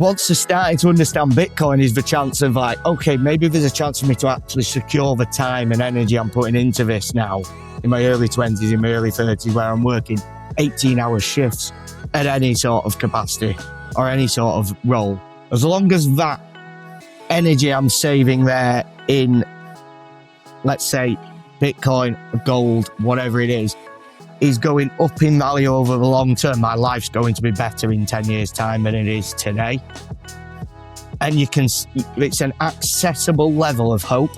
once I started to understand Bitcoin is the chance of like, okay, maybe there's a chance for me to actually secure the time and energy I'm putting into this now in my early 20s, in my early 30s, where I'm working 18-hour shifts at any sort of capacity or any sort of role. As long as that energy I'm saving there in, let's say, Bitcoin, gold, whatever it is going up in value over the long term, my life's going to be better in 10 years' time than it is today. And it's an accessible level of hope.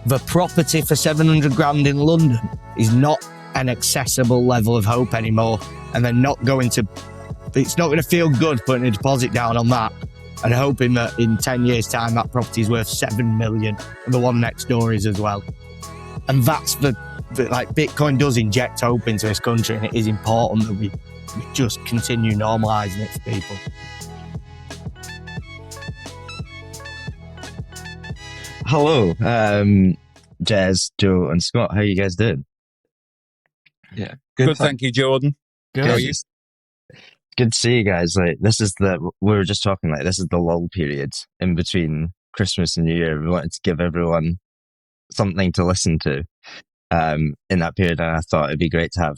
The property for 700 grand in London is not an accessible level of hope anymore. And they're not going to, it's not going to feel good putting a deposit down on that and hoping that in 10 years' time that property is worth 7 million and the one next door is as well. And that's like Bitcoin does inject hope into this country, and it is important that we just continue normalising it for people. Hello, Jez, Joe, and Scott. How you guys doing? Yeah, good. Thank you, Jordan. Good. How are you? Good to see you guys. Like, we were just talking, like, this is the lull period in between Christmas and New Year. We wanted to give everyone something to listen to in that period, and I thought it'd be great to have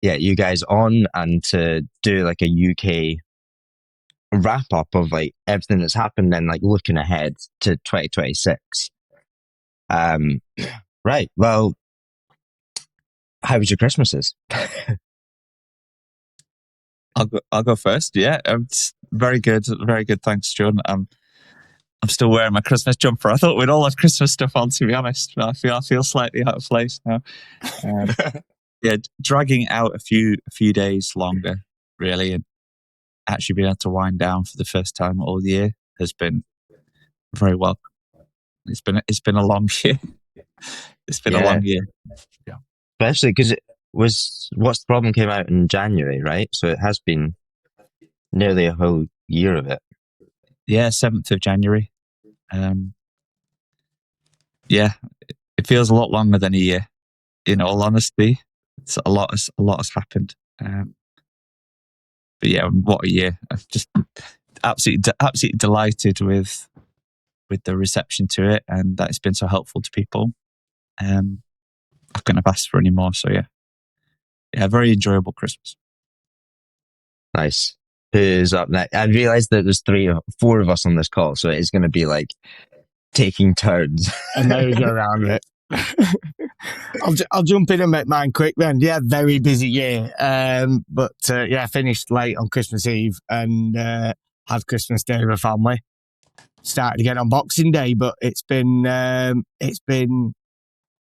you guys on and to do like a UK wrap up of like everything that's happened and like looking ahead to 2026. Right, well, how was your Christmases? I'll go first. Yeah, very good, thanks, Jordan. I'm still wearing my Christmas jumper. I thought we'd all have Christmas stuff on, to be honest. I feel slightly out of place now. Dragging out a few days longer, really, and actually being able to wind down for the first time all year has been very welcome. It's been a long year. It's been a long year. Yeah, especially because What's the Problem came out in January, right? So it has been nearly a whole year of it. Yeah, 7th of January. It feels a lot longer than a year. In all honesty, it's a lot has happened. But yeah, what a year! I'm just absolutely delighted with the reception to it, and that it's been so helpful to people. I couldn't have asked for any more. So yeah, very enjoyable Christmas. Nice. Who's up next? I realised that there's 4 of us on this call, so it is going to be like taking turns. And there we go around it. I'll jump in and make mine quick then. Yeah, very busy year. But finished late on Christmas Eve and had Christmas Day with a family. Started again on Boxing Day, but it's been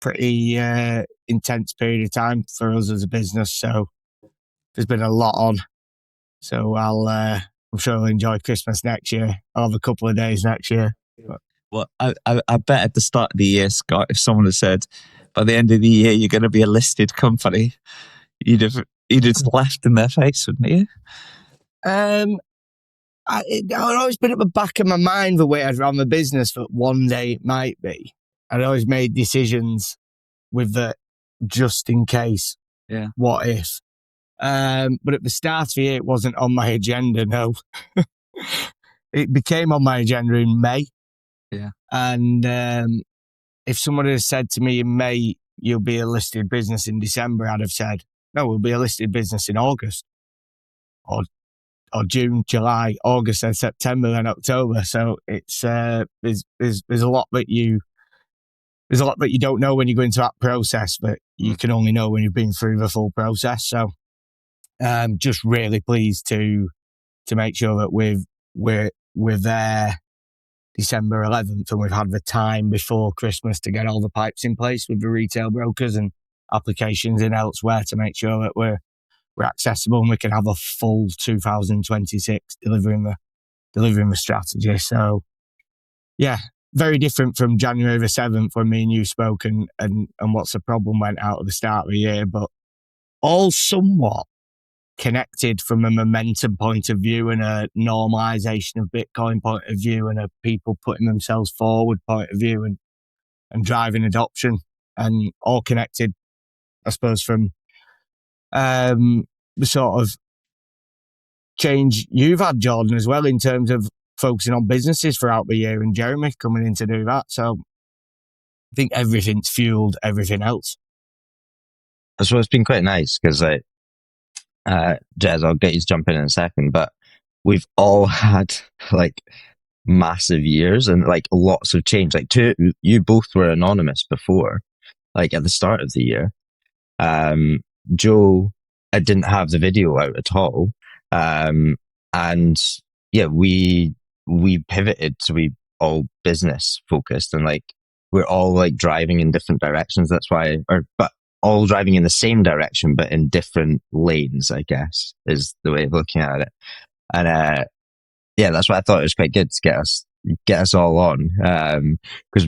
pretty intense period of time for us as a business. So there's been a lot on. So I'm sure I'll enjoy Christmas next year. I'll have a couple of days next year. Well, I bet at the start of the year, Scott, if someone had said by the end of the year you're going to be a listed company, you'd have laughed in their face, wouldn't you? I'd always been at the back of my mind the way I'd run the business that one day it might be. I'd always made decisions with the just in case. Yeah. What if? But at the start of the year, it wasn't on my agenda, no. It became on my agenda in May. Yeah. And if someone had said to me in May, you'll be a listed business in December, I'd have said, no, we'll be a listed business in August. Or June, July, August, and September, and October. So it's there's a lot that you don't know when you go into that process, but you can only know when you've been through the full process. So just really pleased to make sure that we're there December 11th, and we've had the time before Christmas to get all the pipes in place with the retail brokers and applications in elsewhere to make sure that we're accessible and we can have a full 2026 delivering the strategy. So yeah, very different from January the 7th when me and you spoke and What's the Problem went out at the start of the year, but all somewhat connected from a momentum point of view and a normalisation of Bitcoin point of view and a people putting themselves forward point of view and driving adoption, and all connected, I suppose, from the sort of change you've had, Jordan, as well, in terms of focusing on businesses throughout the year, and Jeremy coming in to do that. So I think everything's fueled everything else. So it's been quite nice because, like, Jez, I'll get you to jump in a second, but we've all had like massive years and like lots of change. Like, you both were anonymous before, like at the start of the year. Joe, I didn't have the video out at all. And yeah, we pivoted to be all business focused, and like we're all like driving in different directions. That's why, but all driving in the same direction, but in different lanes, I guess, is the way of looking at it. And yeah, that's why I thought it was quite good to get us all on, because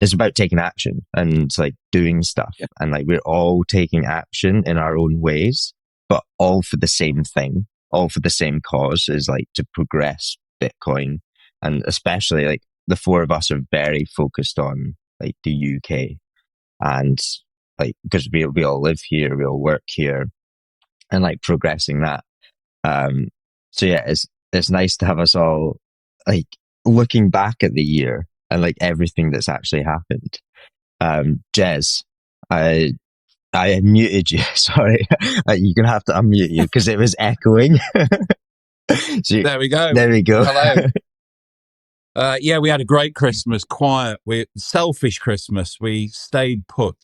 it's about taking action and like doing stuff, and like we're all taking action in our own ways, but all for the same thing, all for the same cause, is like to progress Bitcoin. And especially like the four of us are very focused on like the UK, and like because we all live here, we all work here, and like progressing that. So yeah, it's nice to have us all like looking back at the year and like everything that's actually happened. Jez, I muted you. Sorry, you're gonna have to unmute you because it was echoing. There we go. There we go. Hello. Yeah, we had a great Christmas, quiet, selfish Christmas. We stayed put.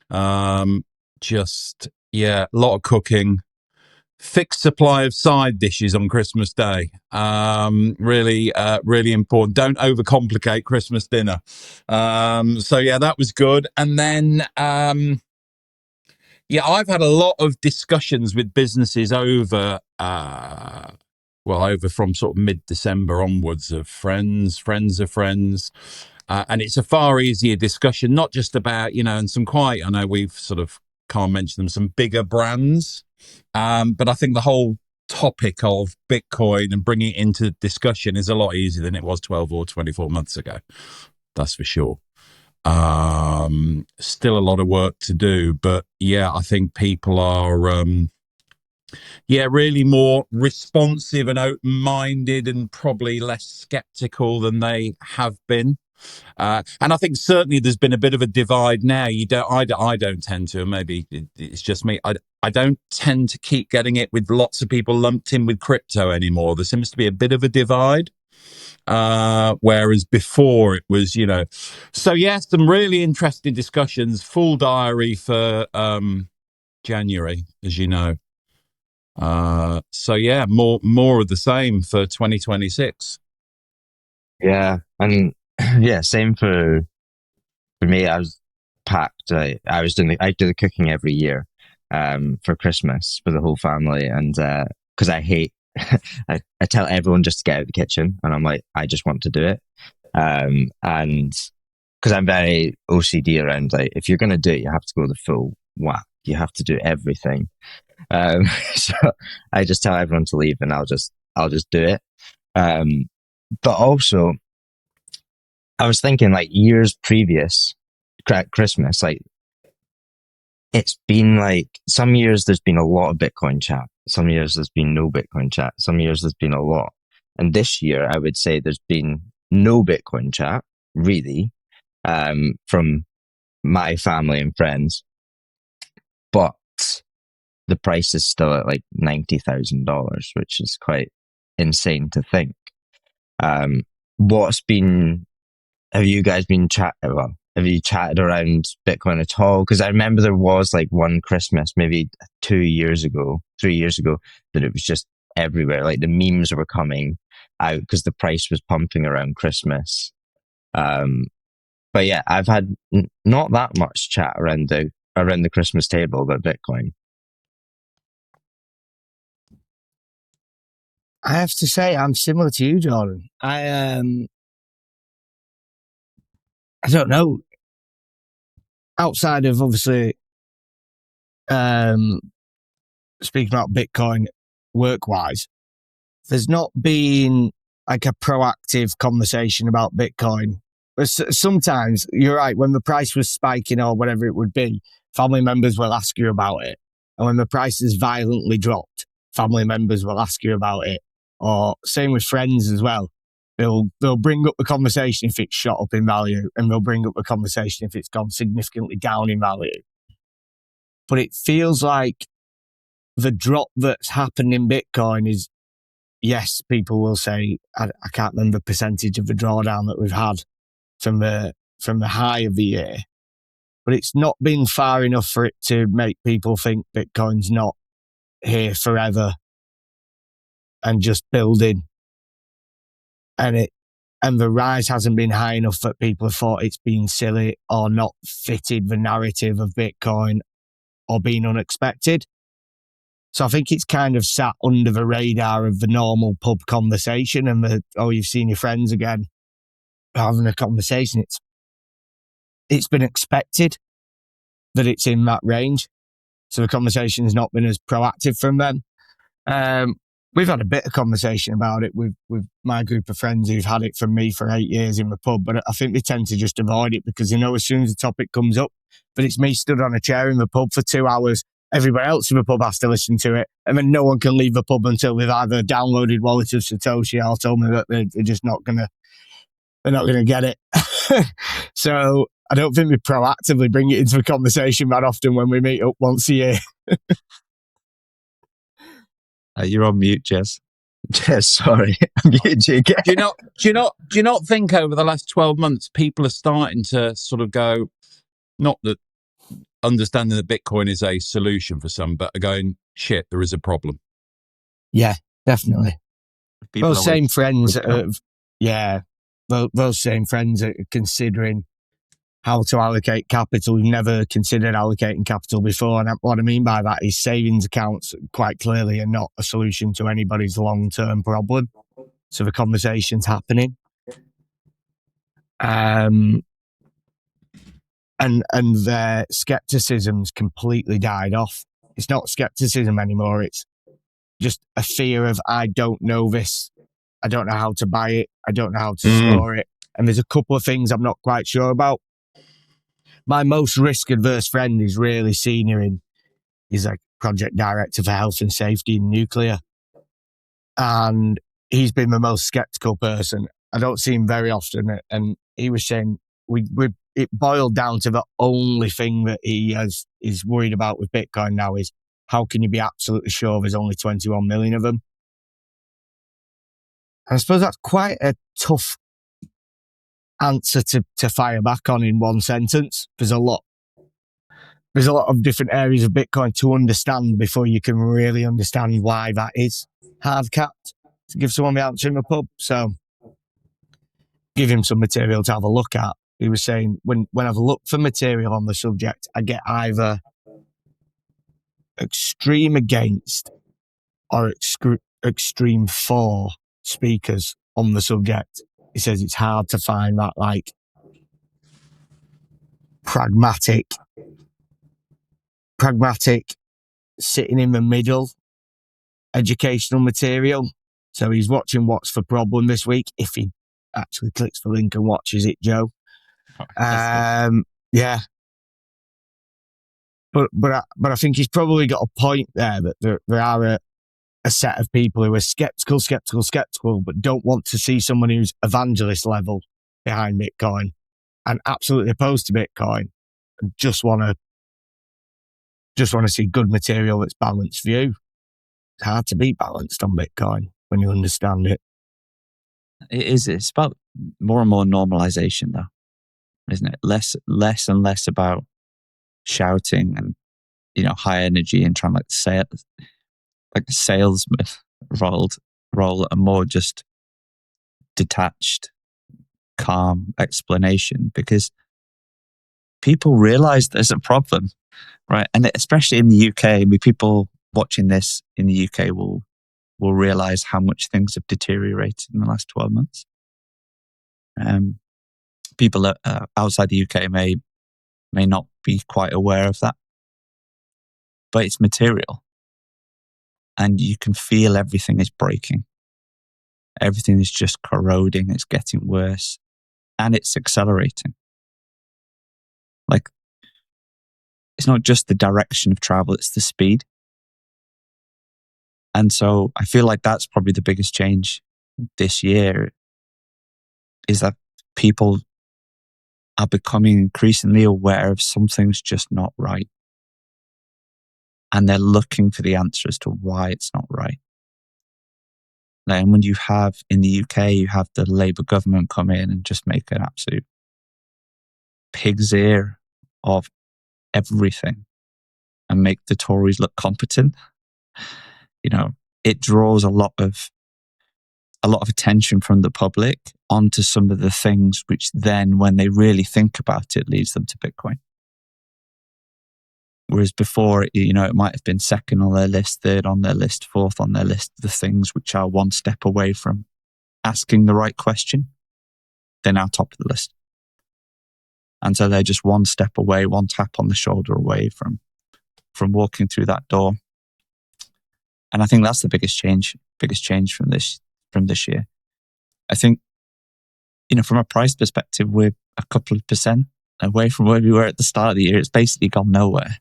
A lot of cooking, fixed supply of side dishes on Christmas Day. Really important. Don't overcomplicate Christmas dinner. So yeah, that was good. And then, I've had a lot of discussions with businesses over from sort of mid-December onwards, of friends of friends. And it's a far easier discussion, not just about, and some quite, I know we've sort of can't mention them, some bigger brands. But I think the whole topic of Bitcoin and bringing it into discussion is a lot easier than it was 12 or 24 months ago. That's for sure. Still a lot of work to do, but yeah, I think people are, really more responsive and open-minded and probably less skeptical than they have been. And I think certainly there's been a bit of a divide now. I don't tend to, maybe it's just me. I don't tend to keep getting it with lots of people lumped in with crypto anymore. There seems to be a bit of a divide. Whereas before it was, so yeah, some really interesting discussions, full diary for, January, as you know. So yeah, more of the same for 2026. Yeah. And yeah, same for me. I was packed. I do the cooking every year, for Christmas for the whole family. And, cause I hate, I tell everyone just to get out of the kitchen, and I'm like, I just want to do it. And cause I'm very OCD around, like, if you're going to do it, you have to go the full whack. You have to do everything. So I just tell everyone to leave, and I'll just do it. But also, I was thinking, like, years previous Christmas, like, it's been like, some years there's been a lot of Bitcoin chat. Some years there's been no Bitcoin chat. Some years there's been a lot. And this year, I would say there's been no Bitcoin chat, really, from my family and friends. But the price is still at like $90,000, which is quite insane to think. Have you guys been have you chatted around Bitcoin at all? Because I remember there was like one Christmas, maybe 3 years ago, that it was just everywhere. Like the memes were coming out because the price was pumping around Christmas. But yeah, I've had not that much chat around the Christmas table about Bitcoin. I have to say, I'm similar to you, Jordan. I don't know. Outside of obviously speaking about Bitcoin work-wise, there's not been like a proactive conversation about Bitcoin. Sometimes you're right, when the price was spiking or whatever it would be, family members will ask you about it. And when the price has violently dropped, family members will ask you about it, or same with friends as well. They'll bring up the conversation if it's shot up in value, and they'll bring up the conversation if it's gone significantly down in value. But it feels like the drop that's happened in Bitcoin is, yes, people will say, I can't remember the percentage of the drawdown that we've had from the high of the year, but it's not been far enough for it to make people think Bitcoin's not here forever and just building. And the rise hasn't been high enough that people have thought it's been silly or not fitted the narrative of Bitcoin or been unexpected. So I think it's kind of sat under the radar of the normal pub conversation and you've seen your friends again having a conversation. It's been expected that it's in that range. So the conversation has not been as proactive from them. We've had a bit of conversation about it with my group of friends who've had it from me for 8 years in the pub, but I think they tend to just avoid it because they know as soon as the topic comes up that it's me stood on a chair in the pub for 2 hours. Everybody else in the pub has to listen to it, and then no one can leave the pub until they've either downloaded Wallet of Satoshi or told me that they're just not gonna get it. So I don't think we proactively bring it into the conversation that often when we meet up once a year. You're on mute, Jez. Yes, sorry. I'm muted you again. Do you not think over the last 12 months people are starting to sort of go, not that understanding that Bitcoin is a solution for some, but are going, shit, there is a problem. Yeah, definitely. Those same friends those same friends are considering how to allocate capital. We've never considered allocating capital before. And what I mean by that is savings accounts quite clearly are not a solution to anybody's long-term problem. So the conversation's happening. And their skepticism's completely died off. It's not skepticism anymore. It's just a fear of, I don't know this. I don't know how to buy it. I don't know how to store it. And there's a couple of things I'm not quite sure about. My most risk-adverse friend is really senior he's like project director for health and safety in nuclear. And he's been the most skeptical person. I don't see him very often. And he was saying it boiled down to the only thing that he is worried about with Bitcoin now is how can you be absolutely sure there's only 21 million of them? And I suppose that's quite a tough answer to fire back on in one sentence. There's a lot of different areas of Bitcoin to understand before you can really understand why that is hard capped to give someone the answer in the pub. So give him some material to have a look at. He was saying when I've looked for material on the subject, I get either extreme against or extreme for speakers on the subject. He says it's hard to find that like pragmatic sitting in the middle educational material. So he's watching What's the Problem this week, if he actually clicks the link and watches it, Joe. Yeah. But I think he's probably got a point there that there are a set of people who are skeptical, but don't want to see someone who's evangelist level behind Bitcoin and absolutely opposed to Bitcoin and just want to see good material that's balanced view. It's hard to be balanced on Bitcoin when you understand it. It is. It's about more and more normalisation, though, isn't it? Less and less about shouting and high energy and trying like a salesman role, and more just detached, calm explanation, because people realise there's a problem, right? And especially in the UK, I mean, people watching this in the UK will realise how much things have deteriorated in the last 12 months. People outside the UK may not be quite aware of that, but it's material. And you can feel everything is breaking. Everything is just corroding. It's getting worse. And it's accelerating. Like, it's not just the direction of travel, it's the speed. And so I feel like that's probably the biggest change this year, is that people are becoming increasingly aware of something's just not right. And they're looking for the answer as to why it's not right. And when you have, in the UK, you have the Labour government come in and just make an absolute pig's ear of everything and make the Tories look competent. It draws a lot of attention from the public onto some of the things which then, when they really think about it, leads them to Bitcoin. Whereas before, it might have been second on their list, third on their list, fourth on their list, the things which are one step away from asking the right question. They're now top of the list. And so they're just one step away, one tap on the shoulder away from walking through that door. And I think that's the biggest change from this year. I think, from a price perspective, we're a couple of percent away from where we were at the start of the year. It's basically gone nowhere.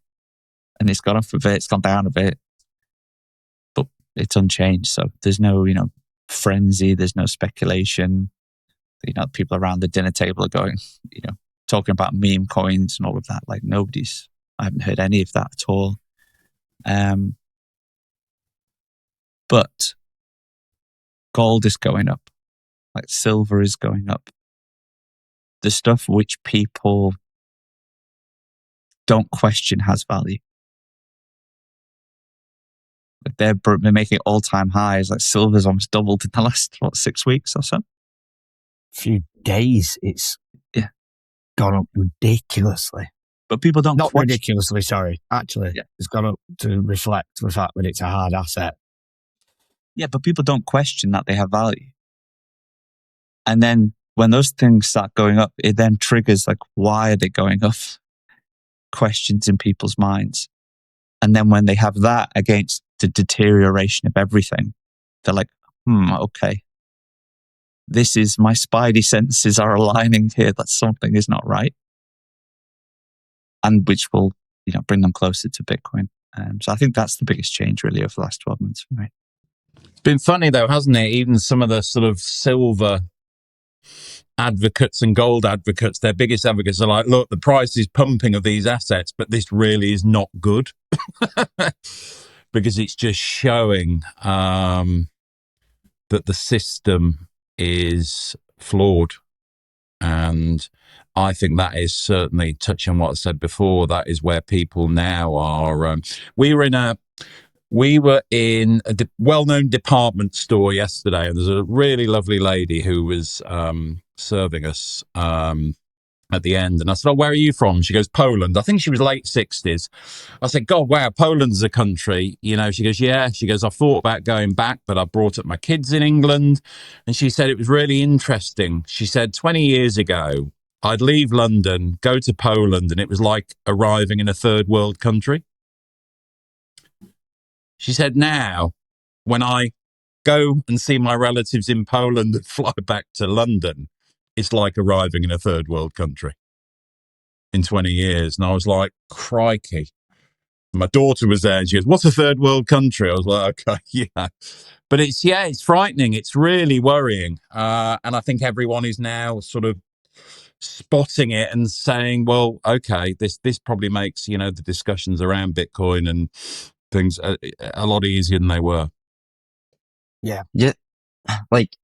And it's gone up a bit, it's gone down a bit, but it's unchanged. So there's no, frenzy, there's no speculation. People around the dinner table are going, talking about meme coins and all of that. Like I haven't heard any of that at all. But gold is going up, like silver is going up. The stuff which people don't question has value. Like they're making all-time highs. Like silver's almost doubled in the last 6 weeks or so. Few days, it's gone up ridiculously. But people don't Not question. ridiculously, sorry. Actually, it's gone up to reflect the fact that it's a hard asset. Yeah, but people don't question that they have value. And then when those things start going up, it then triggers like, why are they going up? Questions in people's minds. And then when they have that against the deterioration of everything, they're like, okay. This is, my spidey senses are aligning here that something is not right. And which will, bring them closer to Bitcoin. So I think that's the biggest change really over the last 12 months for me. It's been funny though, hasn't it? Even some of the sort of silver advocates and gold advocates, their biggest advocates are like, look, the price is pumping of these assets, but this really is not good. Because it's just showing that the system is flawed. And I think that is certainly, touching on what I said before, that is where people now are. We were in a well-known department store yesterday, and there's a really lovely lady who was serving us at the end. And I said, where are you from? She goes, Poland. I think she was late 60s. I said, God, wow, Poland's a country. She goes, yeah. She goes, I thought about going back, but I brought up my kids in England. And she said it was really interesting. She said 20 years ago, I'd leave London, go to Poland, and it was like arriving in a third world country. She said, now, when I go and see my relatives in Poland and fly back to London, it's like arriving in a third world country in 20 years. And I was like, crikey. My daughter was there and she goes, what's a third world country? I was like, okay, yeah. But it's frightening. It's really worrying. And I think everyone is now sort of spotting it and saying, well, okay, this probably makes, the discussions around Bitcoin and things a lot easier than they were. Yeah. Yeah. Like,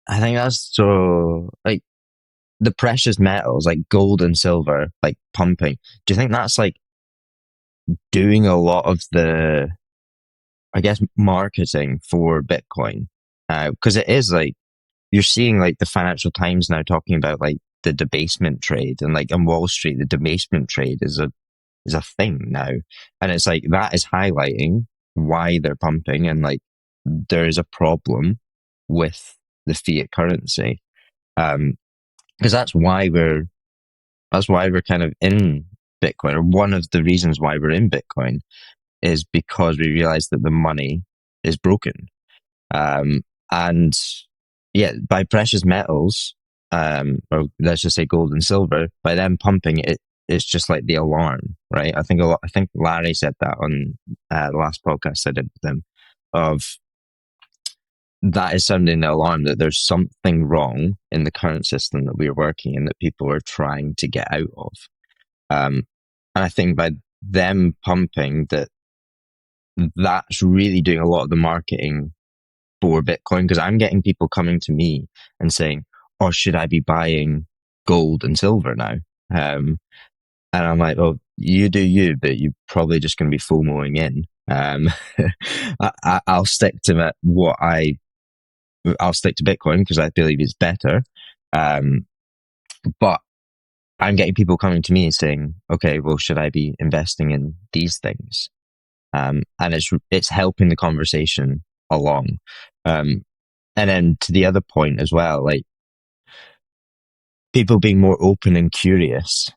I think that's so, like, the precious metals, like gold and silver, like pumping. Do you think that's like doing a lot of the, I guess, marketing for Bitcoin? Because it is like, you're seeing like the Financial Times now talking about like the debasement trade, and like on Wall Street, the debasement trade is a thing now. And it's like, that is highlighting why they're pumping, and like there is a problem with the fiat currency. Because that's why we're kind of in Bitcoin, or one of the reasons why we're in Bitcoin is because we realize that the money is broken. And yeah, by precious metals, or let's just say gold and silver, by them pumping it, it's just like the alarm, right? I think Larry said that on the last podcast I did with him. of that is sounding the alarm that there's something wrong in the current system that we're working in that people are trying to get out of. And I think by them pumping that's really doing a lot of the marketing for Bitcoin, because I'm getting people coming to me and saying, "Oh, should I be buying gold and silver now?" And I'm like, "Well, you do you, but you're probably just going to be FOMOing in." I'll stick to I'll stick to Bitcoin because I believe it's better. But I'm getting people coming to me and saying, "Okay, well, should I be investing in these things?" And it's helping the conversation along. And then to the other point as well, like people being more open and curious.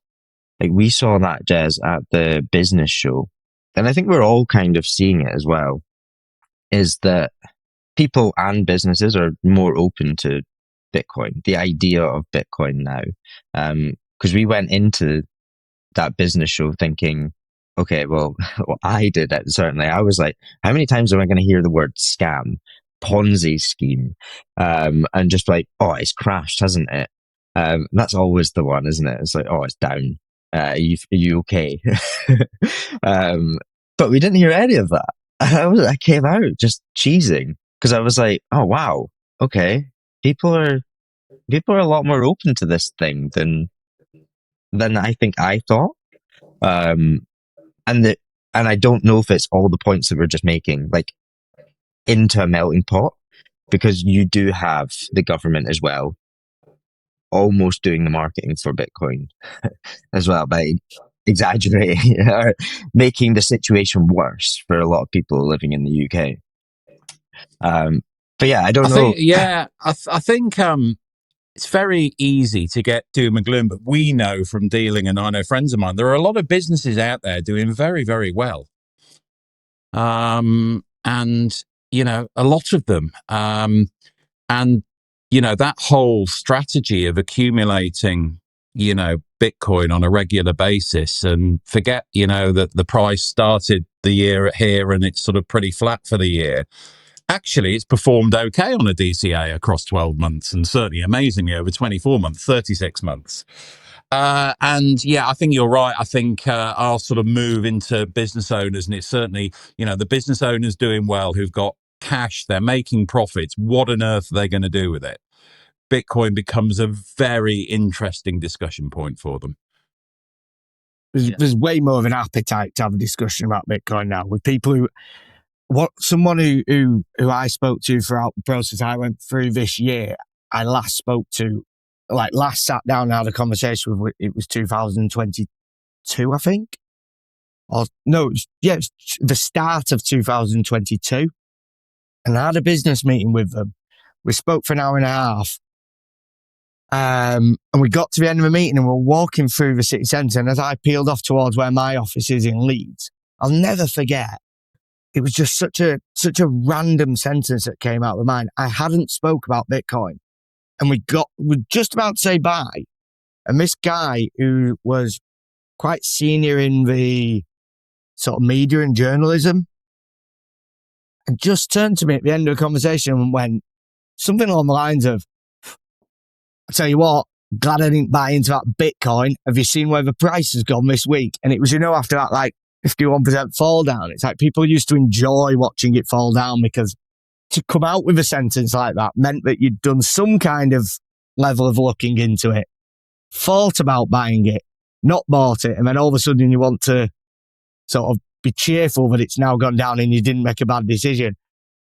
Like we saw that, Jez, at the business show, and I think we're all kind of seeing it as well, is that people and businesses are more open to Bitcoin, the idea of Bitcoin now. Because we went into that business show thinking, okay, well, I did it, certainly. I was like, how many times am I going to hear the word scam, Ponzi scheme? And just like, oh, it's crashed, hasn't it? That's always the one, isn't it? It's like, oh, it's down. Are you okay? But we didn't hear any of that. I came out just cheesing because I was like, oh, wow, okay. People are a lot more open to this thing than I think I thought. And I don't know if it's all the points that we're just making, like into a melting pot, because you do have the government as well, almost doing the marketing for Bitcoin as well by exaggerating or making the situation worse for a lot of people living in the UK. But yeah, I don't know. I think it's very easy to get doom and gloom, but we know from dealing, and I know friends of mine, there are a lot of businesses out there doing very, very well. And, you know, a lot of them. And, you know, that whole strategy of accumulating, you know, Bitcoin on a regular basis, and forget, you know, that the price started the year at here and it's sort of pretty flat for the year. Actually, it's performed okay on a DCA across 12 months and certainly amazingly over 24 months, 36 months. And yeah, I think you're right. I think I'll sort of move into business owners, and it's certainly, you know, the business owners doing well who've got cash, they're making profits. What on earth are they going to do with it? Bitcoin becomes a very interesting discussion point for them. There's way more of an appetite to have a discussion about Bitcoin now with people someone who I spoke to throughout the process I went through this year. I last sat down and had a conversation with, it was 2022, I think. Or no, it was the start of 2022. And I had a business meeting with them. We spoke for an hour and a half. And we got to the end of the meeting and we were walking through the city centre. And as I peeled off towards where my office is in Leeds, I'll never forget. It was just such a random sentence that came out of my mind. I hadn't spoke about Bitcoin, and we're just about to say bye. And this guy who was quite senior in the sort of media and journalism, and just turned to me at the end of the conversation and went something along the lines of, "I tell you what, glad I didn't buy into that Bitcoin. Have you seen where the price has gone this week?" And it was, you know, after that, like 51% fall down. It's like people used to enjoy watching it fall down, because to come out with a sentence like that meant that you'd done some kind of level of looking into it, thought about buying it, not bought it, and then all of a sudden you want to sort of be cheerful that it's now gone down and you didn't make a bad decision.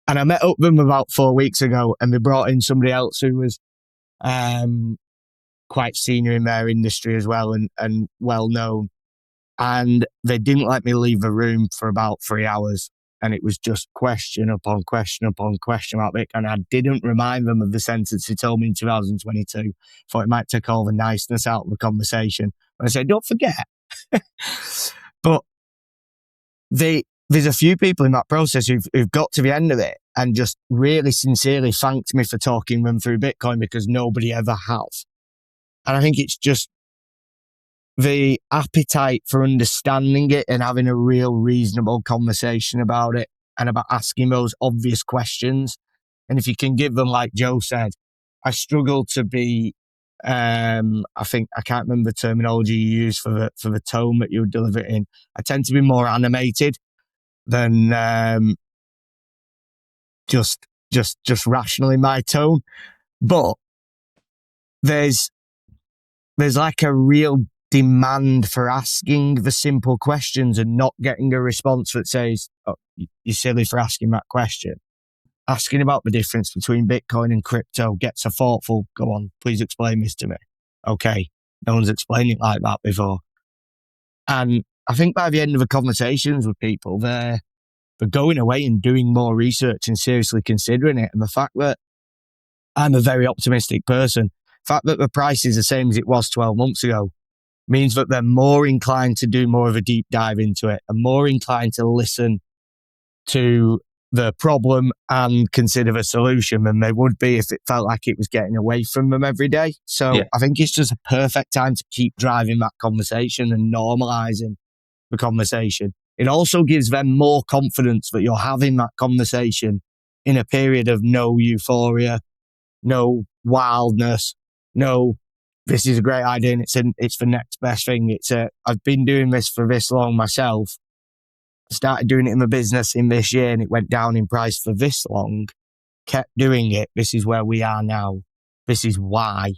And I met up with them about 4 weeks ago, and they brought in somebody else who was quite senior in their industry as well, and well known. And they didn't let me leave the room for about 3 hours. And it was just question upon question upon question about Bitcoin. And I didn't remind them of the sentence he told me in 2022. Thought it might take all the niceness out of the conversation. And I said, don't forget. But there's a few people in that process who've got to the end of it and just really sincerely thanked me for talking them through Bitcoin, because nobody ever has. And I think it's just the appetite for understanding it and having a real reasonable conversation about it. and about asking those obvious questions. And if you can give them, like Joe said, I struggle to be, I think, I can't remember the terminology you use for the tone that you would deliver it in. I tend to be more animated than just rational in my tone. But there's like a real demand for asking the simple questions and not getting a response that says, oh, you're silly for asking that question. Asking about the difference between Bitcoin and crypto gets a thoughtful, go on, please explain this to me. Okay, no one's explained it like that before. And I think by the end of the conversations with people, they're going away and doing more research and seriously considering it. And the fact that I'm a very optimistic person, the fact that the price is the same as it was 12 months ago means that they're more inclined to do more of a deep dive into it and more inclined to listen to the problem and consider the solution than they would be if it felt like it was getting away from them every day. So Yeah. I think it's just a perfect time to keep driving that conversation and normalizing the conversation. It also gives them more confidence that you're having that conversation in a period of no euphoria, no wildness, no, this is a great idea and it's the next best thing. I've been doing this for this long myself. Started doing it in my business in this year and it went down in price for this long. Kept doing it. This is where we are now. This is why.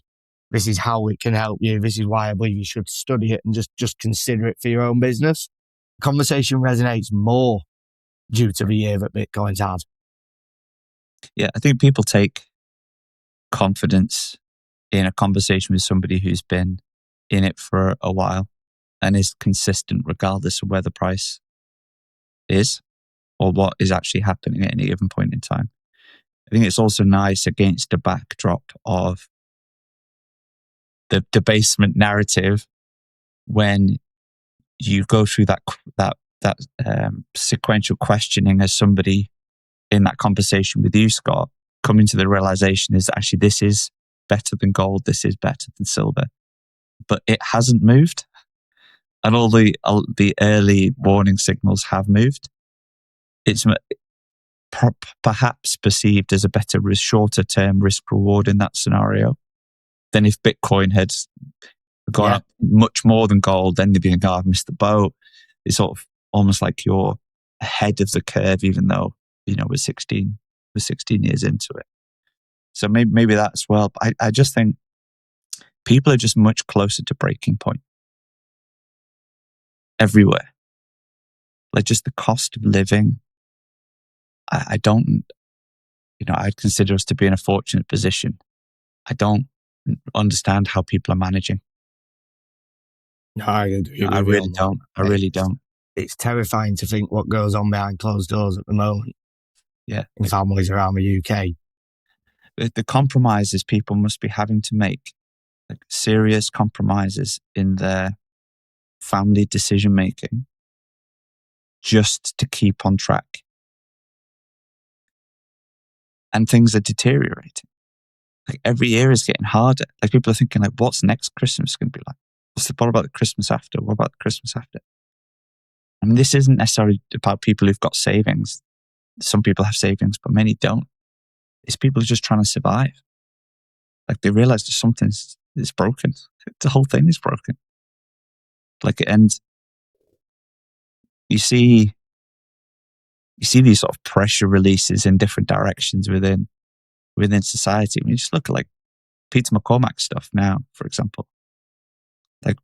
This is how it can help you. This is why I believe you should study it and just consider it for your own business. Conversation resonates more due to the year that Bitcoin's had. Yeah, I think people take confidence in a conversation with somebody who's been in it for a while and is consistent regardless of where the price is or what is actually happening at any given point in time. I think it's also nice against the backdrop of the debasement narrative when you go through that sequential questioning as somebody in that conversation with you, Scott, coming to the realization is actually this is better than gold, this is better than silver, but it hasn't moved, and all the early warning signals have moved. It's perhaps perceived as a better, shorter term risk reward in that scenario than if Bitcoin had gone up much more than gold. Then they'd be like, oh, I've missed the boat. It's sort of almost like you're ahead of the curve, even though, we're 16 years into it. So maybe that's well. But I just think people are just much closer to breaking point everywhere. Like just the cost of living. I don't, I'd consider us to be in a fortunate position. I don't understand how people are managing. No, I agree. I really don't. I really don't. It's terrifying to think what goes on behind closed doors at the moment. Yeah. In families around the UK. The compromises people must be having to make, like serious compromises in their family decision making just to keep on track. And things are deteriorating. Like every year is getting harder. Like people are thinking, like, what's next Christmas going to be like? What about the Christmas after? What about the Christmas after? I mean, this isn't necessarily about people who've got savings. Some people have savings, but many don't. It's people who are just trying to survive. Like they realize that something is broken. The whole thing is broken. Like, and you see these sort of pressure releases in different directions within society. I mean, just look at like Peter McCormack stuff now, for example. Like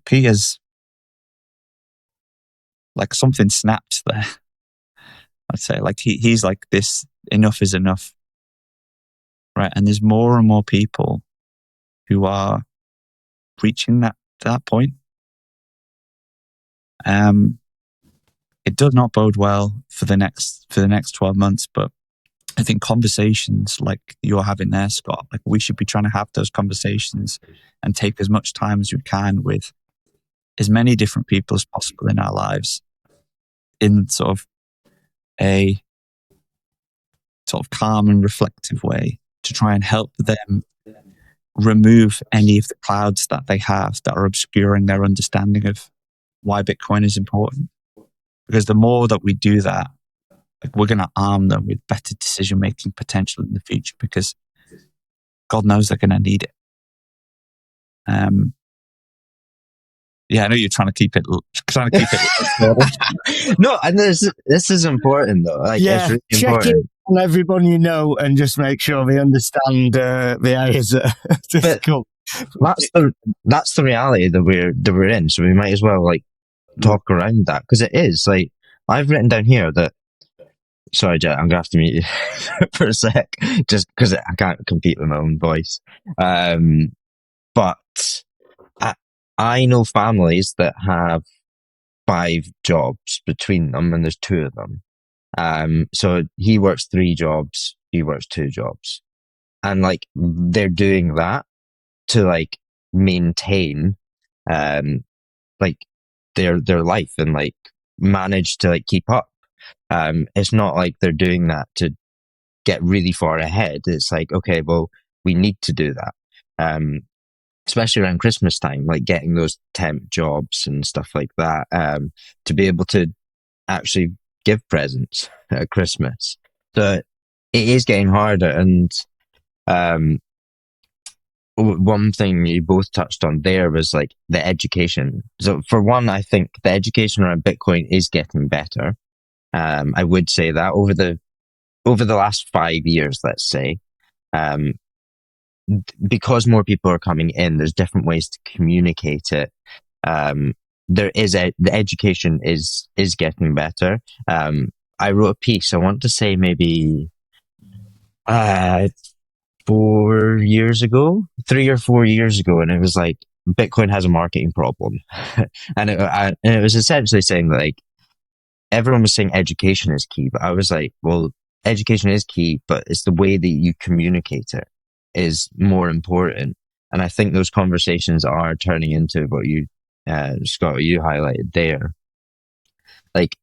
P has like something snapped there. I'd say like he's like this, enough is enough. Right. And there's more and more people who are reaching that point. It does not bode well for the next 12 months, but I think conversations like you're having there, Scott, like we should be trying to have those conversations and take as much time as we can with as many different people as possible in our lives in sort of a sort of calm and reflective way to try and help them remove any of the clouds that they have that are obscuring their understanding of why Bitcoin is important. Because the more that we do that, Like, we're going to arm them with better decision-making potential in the future, because God knows they're going to need it. Yeah, I know you're trying to keep it. No, and this is important though. Like, it's really check important. it on everyone you know and just make sure they understand the areas that are difficult. That's the reality that we're in. So we might as well like talk around that, because it is like, I've written down here that. Sorry, Jet, I'm gonna have to mute you for a sec, just because I can't compete with my own voice. But I know families that have 5 jobs between them, and there's 2 of them. So he works 3 jobs, he works 2 jobs, and like they're doing that to like maintain, like their life and like manage to like keep up. It's not like they're doing that to get really far ahead. It's like, okay, well, we need to do that. Especially around Christmas time, like getting those temp jobs and stuff like that, to be able to actually give presents at Christmas. So it is getting harder. And one thing you both touched on there was like the education. So for one, I think the education around Bitcoin is getting better. I would say that over the last 5 years, let's say, because more people are coming in, there's different ways to communicate it. There is the education is getting better. I wrote a piece, I want to say maybe 4 years ago, 3 or 4 years ago, and it was like, Bitcoin has a marketing problem. and it was essentially saying that, like, everyone was saying education is key, but I was like, well, education is key, but it's the way that you communicate it is more important. And I think those conversations are turning into what you, Scott, you highlighted there. Like,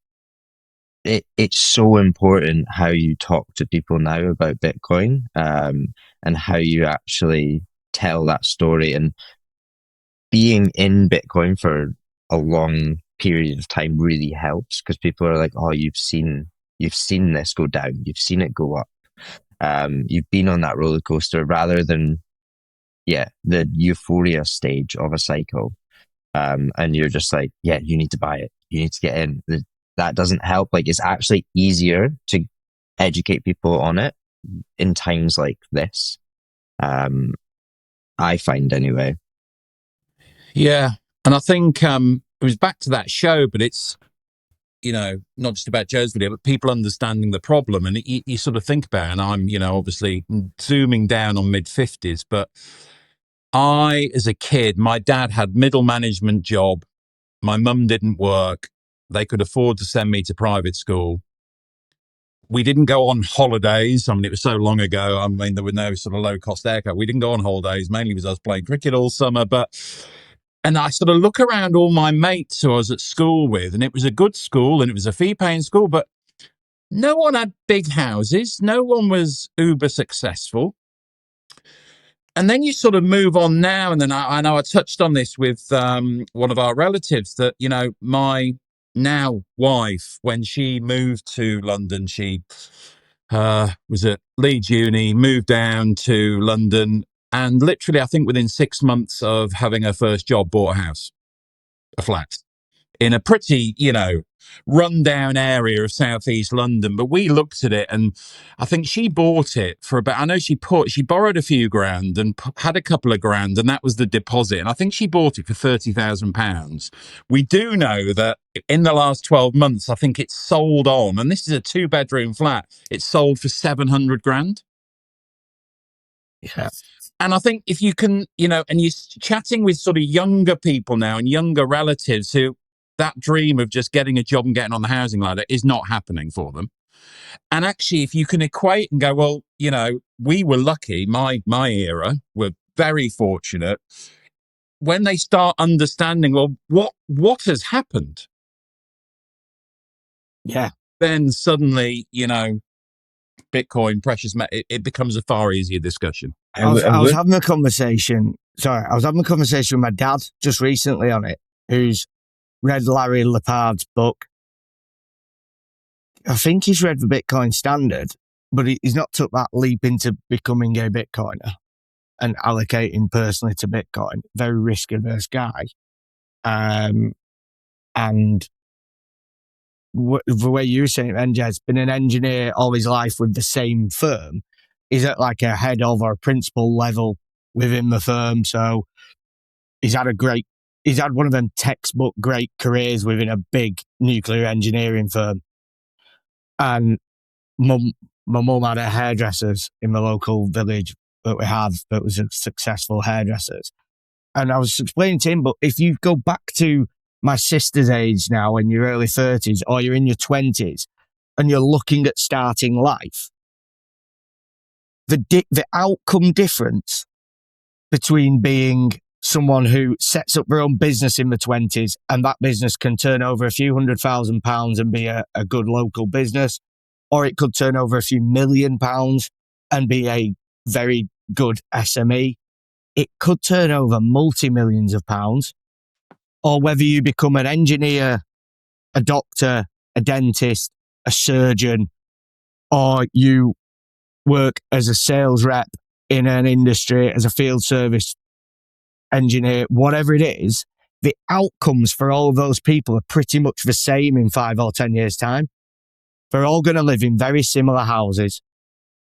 it's so important how you talk to people now about Bitcoin, and how you actually tell that story. And being in Bitcoin for a long period of time really helps, because people are like, oh, you've seen this go down, you've seen it go up, you've been on that roller coaster, rather than the euphoria stage of a cycle, and you're just like, yeah, you need to buy it, you need to get in. That doesn't help. Like, it's actually easier to educate people on it in times like this, I find anyway. Yeah. And I think it was back to that show, but it's, not just about Joe's video, but people understanding the problem. And you sort of think about it, and I'm, obviously zooming down on mid-50s, but I, as a kid, my dad had middle management job. My mum didn't work. They could afford to send me to private school. We didn't go on holidays. I mean, it was so long ago. I mean, there were no sort of low-cost aircraft. We didn't go on holidays, mainly because I was playing cricket all summer. And I sort of look around all my mates who I was at school with, and it was a good school and it was a fee-paying school, but no one had big houses. No one was uber successful. And then you sort of move on now. And then I know I touched on this with one of our relatives that, my now wife, when she moved to London, she was at Leeds Uni, moved down to London, and literally, I think within 6 months of having her first job, bought a flat in a pretty, rundown area of southeast London. But we looked at it, and I think she bought it for about, I know she borrowed a few grand and had a couple of grand, and that was the deposit. And I think she bought it for £30,000. We do know that in the last 12 months, I think it's sold on, and this is a 2-bedroom flat, it's sold for 700 grand. Yeah. And I think if you can, and you're chatting with sort of younger people now and younger relatives who, that dream of just getting a job and getting on the housing ladder is not happening for them. And actually, if you can equate and go, well, we were lucky, my era, we're very fortunate. When they start understanding, well, what has happened? Yeah. Then suddenly, Bitcoin, precious metal, it becomes a far easier discussion. I was having a conversation. Sorry, I was having a conversation with my dad just recently on it, who's read Larry Lepard's book. I think he's read the Bitcoin Standard, but he's not took that leap into becoming a Bitcoiner and allocating personally to Bitcoin. Very risk averse guy. And the way you were saying, NJ's been an engineer all his life with the same firm. He's at like a head of or a principal level within the firm. So he's had one of them textbook great careers within a big nuclear engineering firm. And my mum had a hairdressers in the local village that we had that was a successful hairdressers. And I was explaining to him, but if you go back to my sister's age now in your early 30s or you're in your 20s and you're looking at starting life, the outcome difference between being someone who sets up their own business in the 20s and that business can turn over a few £100,000 and be a good local business, or it could turn over a few £1,000,000 and be a very good SME. It could turn over multi-millions of pounds, or whether you become an engineer, a doctor, a dentist, a surgeon, or you work as a sales rep in an industry, as a field service engineer, whatever it is, the outcomes for all of those people are pretty much the same in 5 or 10 years' time. They're all going to live in very similar houses.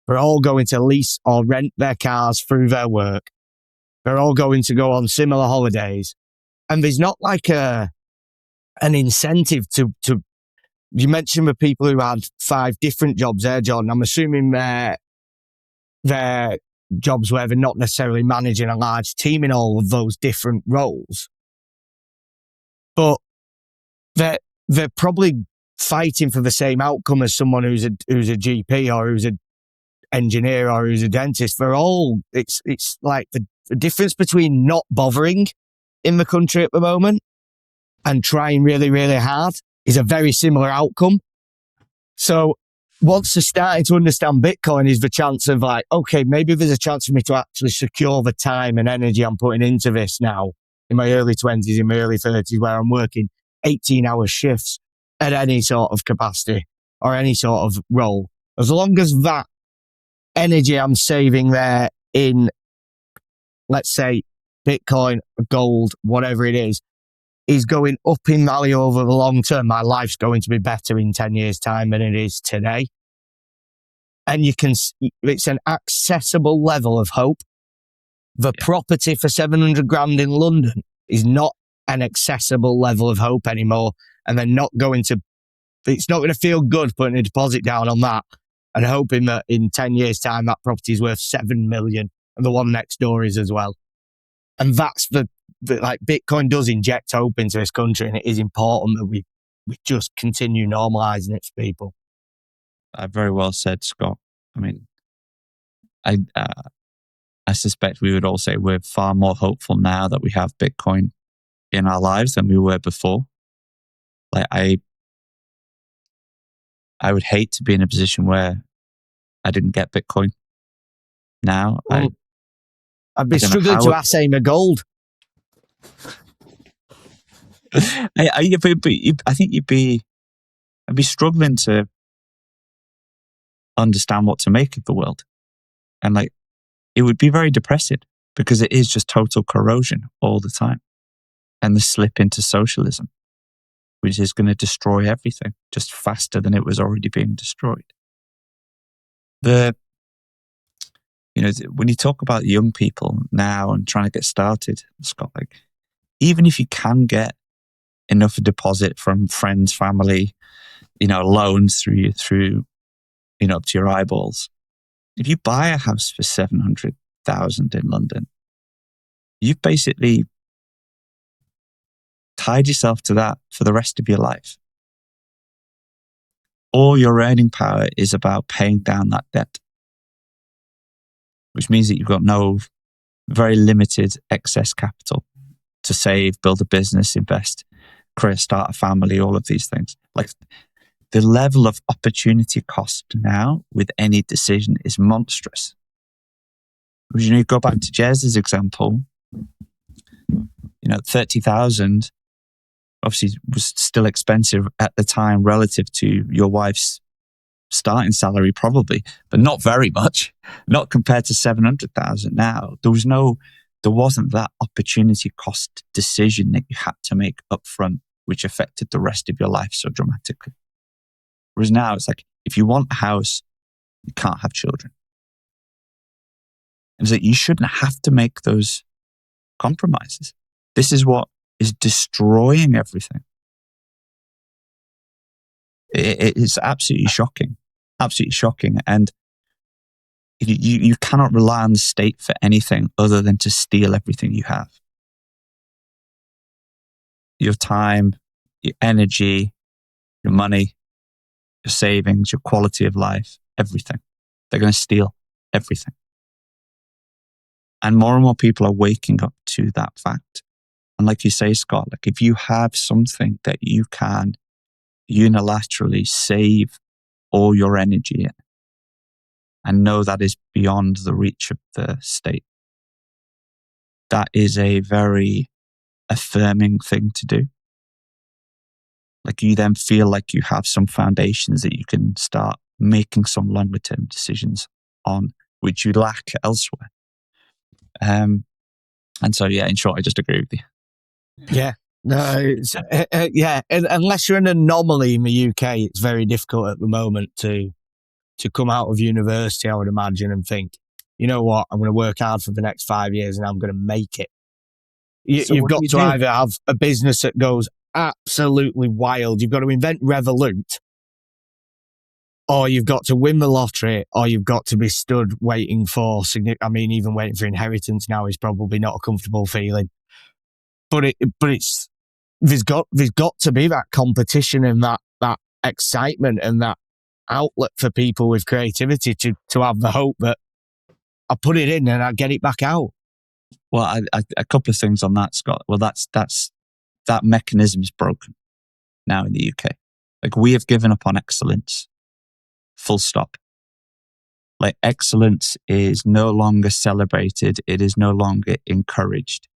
They're all going to lease or rent their cars through their work. They're all going to go on similar holidays. And there's not like an incentive to you mentioned the people who had 5 different jobs there, Jordan. I'm assuming they're jobs where they're not necessarily managing a large team in all of those different roles. But they're probably fighting for the same outcome as someone who's a GP or who's an engineer or who's a dentist. They're all, it's like the difference between not bothering in the country at the moment and trying really, really hard is a very similar outcome. So once they're starting to understand Bitcoin is the chance of like, okay, maybe there's a chance for me to actually secure the time and energy I'm putting into this now in my early 20s, in my early 30s, where I'm working 18-hour shifts at any sort of capacity or any sort of role. As long as that energy I'm saving there in, let's say, Bitcoin, gold, whatever it is going up in value over the long term, my life's going to be better in 10 years' time than it is today. And it's an accessible level of hope. The property for 700 grand in London is not an accessible level of hope anymore. And they're not going to, it's not going to feel good putting a deposit down on that and hoping that in 10 years' time, that property is worth 7 million and the one next door is as well. And that's like Bitcoin does inject hope into this country, and it is important that we just continue normalizing it for people. Very well said, Scott. I mean, I suspect we would all say we're far more hopeful now that we have Bitcoin in our lives than we were before. Like I would hate to be in a position where I didn't get Bitcoin. Now I'd be struggling to ascertain the gold. I think I'd be struggling to understand what to make of the world. And like, it would be very depressing because it is just total corrosion all the time. And the slip into socialism, which is going to destroy everything just faster than it was already being destroyed. When you talk about young people now and trying to get started, Scott, like, even if you can get enough deposit from friends, family, loans through up to your eyeballs. If you buy a house for 700,000 in London, you've basically tied yourself to that for the rest of your life. All your earning power is about paying down that debt, which means that you've got very limited excess capital to save, build a business, invest, start a family, all of these things. Like, the level of opportunity cost now with any decision is monstrous. You go back to Jez's example, 30,000 obviously was still expensive at the time relative to your wife's starting salary probably, but not very much, not compared to 700,000 now. There wasn't that opportunity cost decision that you had to make up front, which affected the rest of your life so dramatically. Whereas now it's like, if you want a house, you can't have children. And it's like, you shouldn't have to make those compromises. This is what is destroying everything. It's absolutely shocking. Absolutely shocking. And you cannot rely on the state for anything other than to steal everything you have. Your time, your energy, your money, your savings, your quality of life, everything. They're going to steal everything. And more people are waking up to that fact. And like you say, Scott, like if you have something that you can unilaterally save all your energy in and know that is beyond the reach of the state, that is a very affirming thing to do. Like you then feel like you have some foundations that you can start making some longer term decisions on, which you lack elsewhere. And so, yeah, in short, I just agree with you. Yeah. No, yeah. Unless you're an anomaly in the UK, it's very difficult at the moment to come out of university, I would imagine, and think, you know what, I'm going to work hard for the next 5 years and I'm going to make it. You've got to either have a business that goes absolutely wild, you've got to invent Revolut, or you've got to win the lottery, or you've got to be stood waiting for, even waiting for inheritance now is probably not a comfortable feeling. But it's there's got to be that competition and that excitement and that outlet for people with creativity to have the hope that I put it in and I get it back out. Well, a couple of things on that, Scott. Well, that mechanism is broken now in the UK. Like we have given up on excellence. Full stop. Like excellence is no longer celebrated. It is no longer encouraged.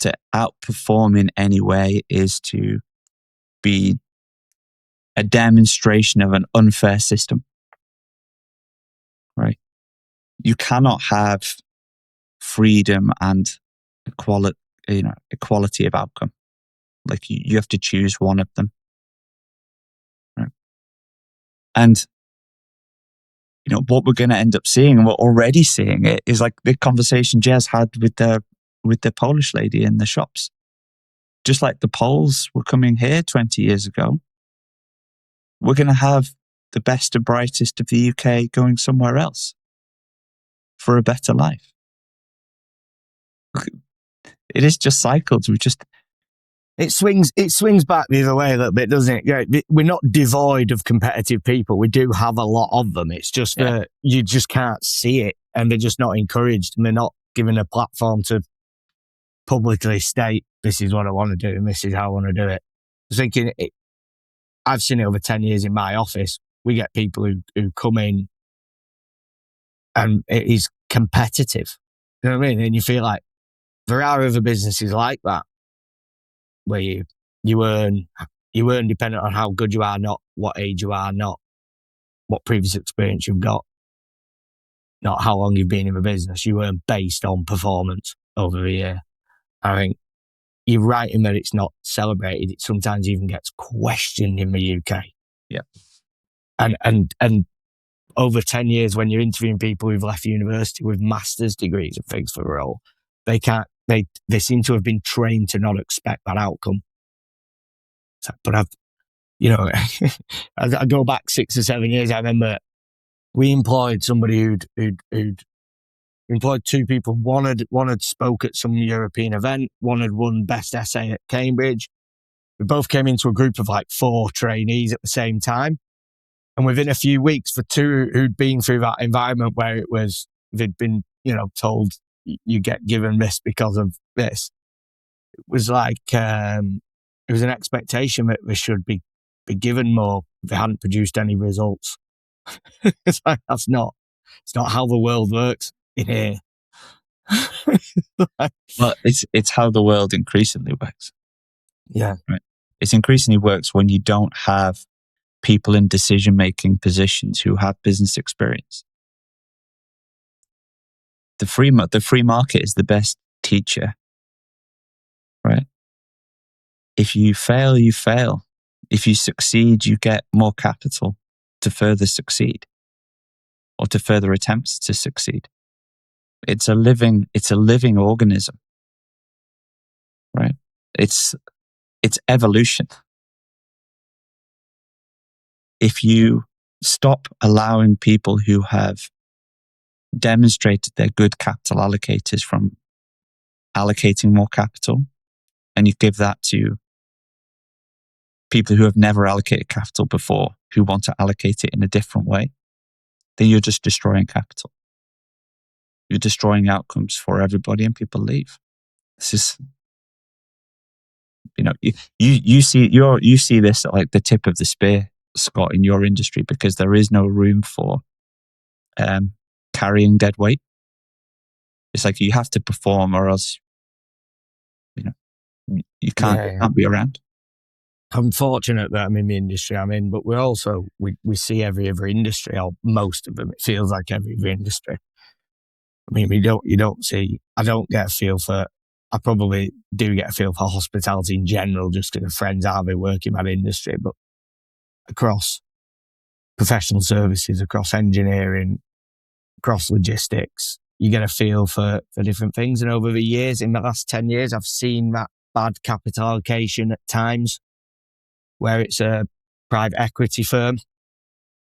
To outperform in any way is to be a demonstration of an unfair system. Right? You cannot have freedom and equality of outcome. Like you have to choose one of them. Right? And what we're going to end up seeing, and we're already seeing it, is like the conversation Jez had with the Polish lady in the shops. Just like the Poles were coming here 20 years ago, we're going to have the best and brightest of the UK going somewhere else for a better life. It is just cycles. It swings back the other way a little bit, doesn't it? We're not devoid of competitive people. We do have a lot of them. It's just that you just can't see it, and they're just not encouraged, and they're not given a platform to publicly state, this is what I want to do and this is how I want to do it. I was thinking, I've seen it over 10 years in my office. We get people who come in and it is competitive. You know what I mean? And you feel like there are other businesses like that where you earn dependent on how good you are, not what age you are, not what previous experience you've got, not how long you've been in the business. You earn based on performance over the year. I think you're right in that it's not celebrated. It sometimes even gets questioned in the UK. Yeah. And over 10 years, when you're interviewing people who've left university with master's degrees and things for the role, they seem to have been trained to not expect that outcome. So, but I go back 6 or 7 years. I remember we employed somebody who'd employed 2 people. One had spoke at some European event. One had won best essay at Cambridge. We both came into a group of like 4 trainees at the same time. And within a few weeks, for 2 who'd been through that environment where they'd been, told you get given this because of this, it was like, it was an expectation that they should be given more if they hadn't produced any results. It's like, it's not how the world works in here. Well, it's how the world increasingly works. Yeah. Right. It increasingly works when you don't have people in decision-making positions who have business experience. The free market is the best teacher, right? If you fail, you fail. If you succeed, you get more capital to further succeed or to further attempts to succeed. It's a living organism, right? It's evolution. If you stop allowing people who have demonstrated they're good capital allocators from allocating more capital, and you give that to people who have never allocated capital before, who want to allocate it in a different way, then you're just destroying capital. You're destroying outcomes for everybody, and people leave. This is, you see this at like the tip of the spear, Scott, in your industry, because there is no room for carrying dead weight. It's like you have to perform, or else you can't be around. I'm fortunate that I'm in the industry I'm in, but we're also, we see every other industry, or most of them. It feels like every other industry. I mean, I don't get a feel for, I probably do get a feel for hospitality in general, just because of friends I've been working in that industry, but across professional services, across engineering, across logistics, you get a feel for different things. And over the years, in the last 10 years, I've seen that bad capital allocation at times, where it's a private equity firm.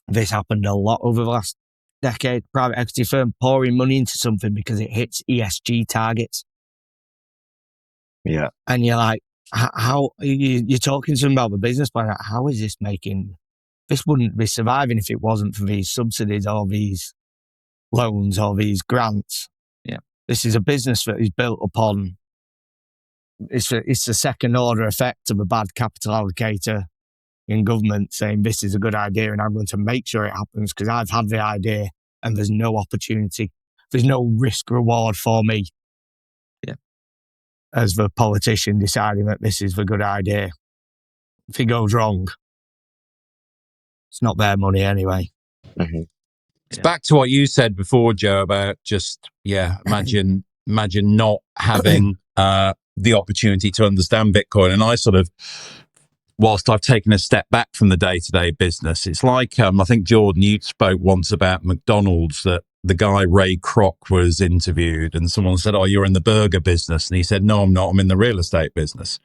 This happened a lot over the last decade. Private equity firm pouring money into something because it hits ESG targets. Yeah. And you're like, how you're talking to them about the business plan. How is this making, this wouldn't be surviving if it wasn't for these subsidies or these loans or these grants. Yeah. This is a business that is built upon, it's the second order effect of a bad capital allocator in government saying this is a good idea and I'm going to make sure it happens because I've had the idea and there's no opportunity. There's no risk reward for me. Yeah. As the politician deciding that this is the good idea. If it goes wrong, it's not their money anyway. Mm-hmm. It's back to what you said before, Joe, about just, imagine not having the opportunity to understand Bitcoin. And I sort of, whilst I've taken a step back from the day-to-day business, it's like, I think Jordan, you spoke once about McDonald's, that the guy Ray Kroc was interviewed and someone said, "Oh, you're in the burger business." And he said, "No, I'm not. I'm in the real estate business."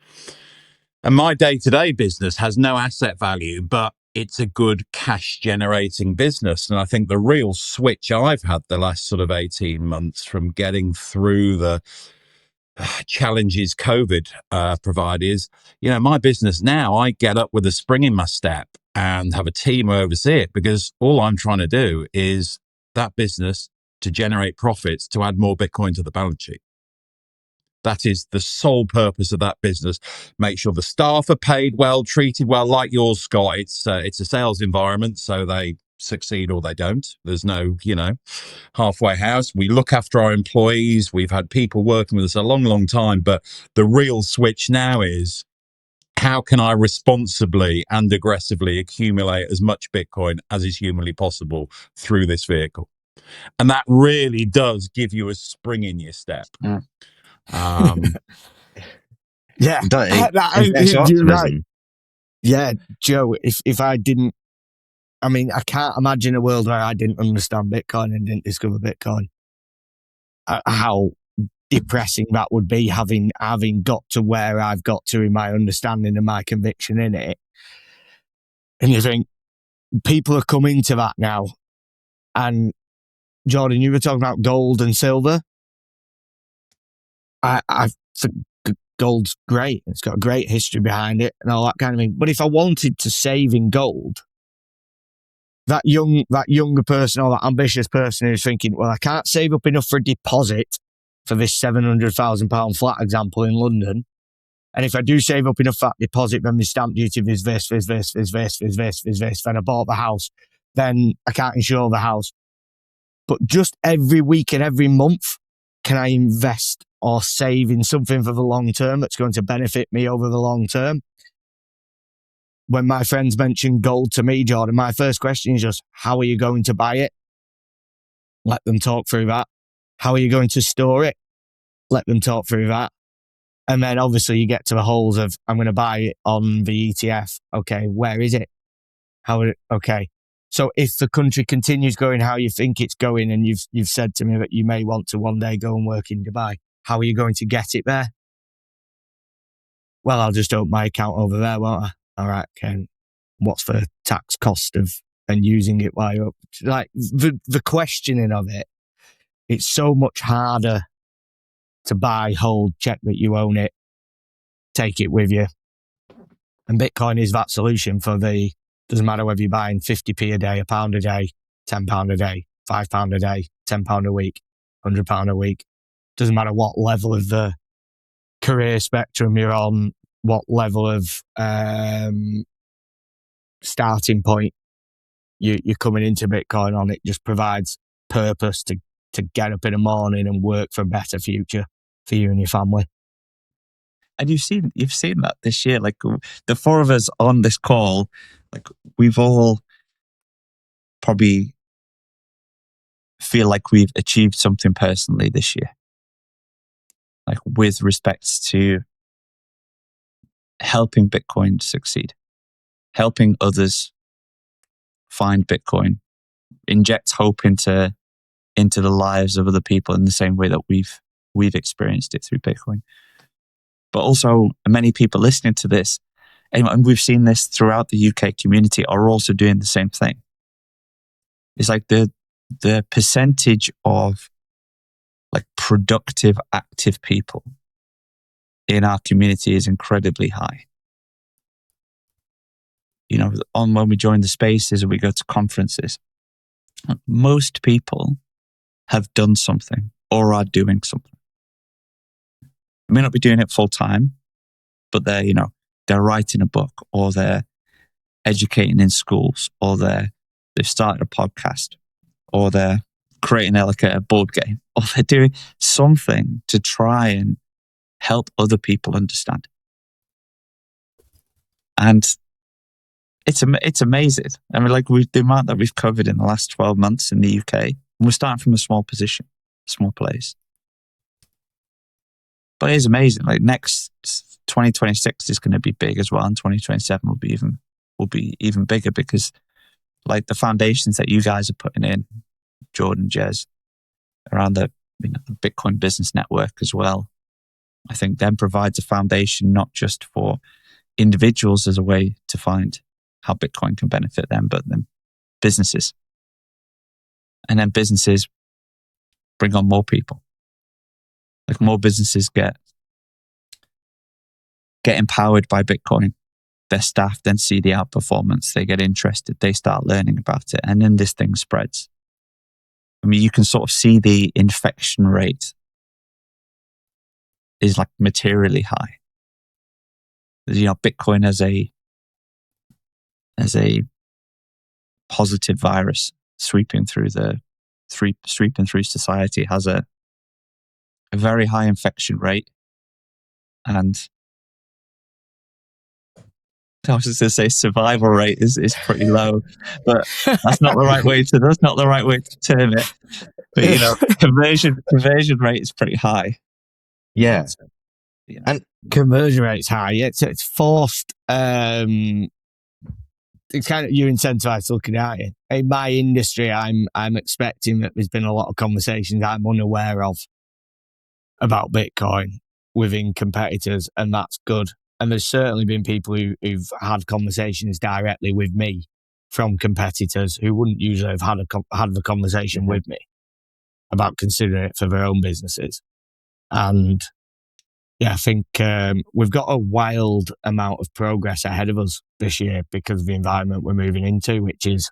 And my day-to-day business has no asset value, but it's a good cash generating business. And I think the real switch I've had the last sort of 18 months from getting through the challenges COVID provided is, my business now, I get up with a spring in my step and have a team oversee it, because all I'm trying to do is that business to generate profits, to add more Bitcoin to the balance sheet. That is the sole purpose of that business. Make sure the staff are paid well, treated well, like yours, Scott. It's a sales environment, so they succeed or they don't. There's no, halfway house. We look after our employees. We've had people working with us a long, long time. But the real switch now is, how can I responsibly and aggressively accumulate as much Bitcoin as is humanly possible through this vehicle? And that really does give you a spring in your step. Yeah. It's optimism. Right. Yeah, Joe, if I didn't, I mean, I can't imagine a world where I didn't understand Bitcoin and didn't discover Bitcoin. How depressing that would be, having got to where I've got to in my understanding and my conviction in it. And you think, people are coming to that now. And Jordan, you were talking about gold and silver. I think gold's great. It's got a great history behind it and all that kind of thing. But if I wanted to save in gold, that younger person or that ambitious person who's thinking, well, I can't save up enough for a deposit for this £700,000 flat example in London. And if I do save up enough for that deposit, then the stamp duty is this, then I bought the house, then I can't insure the house. But just every week and every month, can I invest or save in something for the long term that's going to benefit me over the long term? when my friends mention gold to me, Jordan, my first question is just, how are you going to buy it? Let them talk through that. How are you going to store it? Let them talk through that. And then obviously you get to the holes of, I'm going to buy it on the ETF. Okay, where is it? Okay. So if the country continues going how you think it's going, and you've said to me that you may want to one day go and work in Dubai, how are you going to get it there? Well, I'll just open my account over there, won't I? All right, okay. What's the tax cost of and using it while you're up? Like the questioning of it, it's so much harder to buy, hold, check that you own it, take it with you. And Bitcoin is that solution for doesn't matter whether you're buying 50p a day, £1 a day, £10 a day, £5 a day, £10 a week, £100 a week. Doesn't matter what level of the career spectrum you're on, what level of starting point you're coming into Bitcoin on. It just provides purpose to get up in the morning and work for a better future for you and your family. And you've seen that this year. Like the four of us on this call, like we've all probably feel like we've achieved something personally this year. Like with respect to helping Bitcoin succeed, helping others find Bitcoin, inject hope into the lives of other people in the same way that we've experienced it through Bitcoin. But also many people listening to this, and we've seen this throughout the UK community, are also doing the same thing. It's like the percentage of like productive, active people in our community is incredibly high. You know, when we join the spaces or we go to conferences, most people have done something or are doing something. They may not be doing it full time, but they're writing a book, or they're educating in schools, or they've started a podcast, or they're creating a board game, or they're doing something to try and help other people understand. And it's amazing. I mean, like the amount that we've covered in the last 12 months in the UK, and we're starting from a small position, small place. But it is amazing. Like next 2026 is going to be big as well, and 2027 will be even bigger, because like the foundations that you guys are putting in, Jordan, Jez, around the Bitcoin Business Network as well, I think then provides a foundation not just for individuals as a way to find how Bitcoin can benefit them, but then businesses. And then businesses bring on more people. Like more businesses get empowered by Bitcoin. Their staff then see the outperformance. They get interested. They start learning about it. And then this thing spreads. I mean, you can sort of see the infection rate is like materially high. You know, Bitcoin as a positive virus sweeping through society has a very high infection rate. And I was just going to say survival rate is pretty low, but that's not the right way to term it. But you know, conversion rate is pretty high. Yeah. So, you know. And conversion rate's high. It's forced. It's kind of, you're incentivized looking at it. In my industry, I'm expecting that there's been a lot of conversations I'm unaware of about Bitcoin within competitors, and that's good. And there's certainly been people who've had conversations directly with me from competitors who wouldn't usually have had the conversation with me about considering it for their own businesses. And yeah, I think we've got a wild amount of progress ahead of us this year because of the environment we're moving into, which is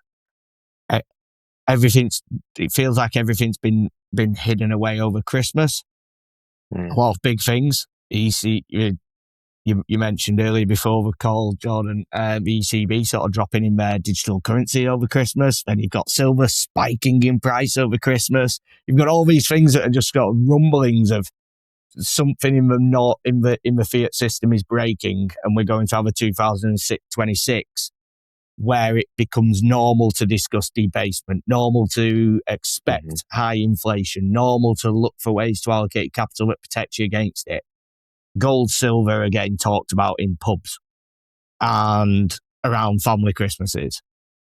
it feels like everything's been hidden away over Christmas. A lot of big things. You mentioned earlier before the call, Jordan, the ECB sort of dropping in their digital currency over Christmas. Then you've got silver spiking in price over Christmas. You've got all these things that are just got rumblings of something in the fiat system is breaking, and we're going to have a 2026 where it becomes normal to discuss debasement, normal to expect high inflation, normal to look for ways to allocate capital that protects you against it. Gold, silver are getting talked about in pubs and around family Christmases.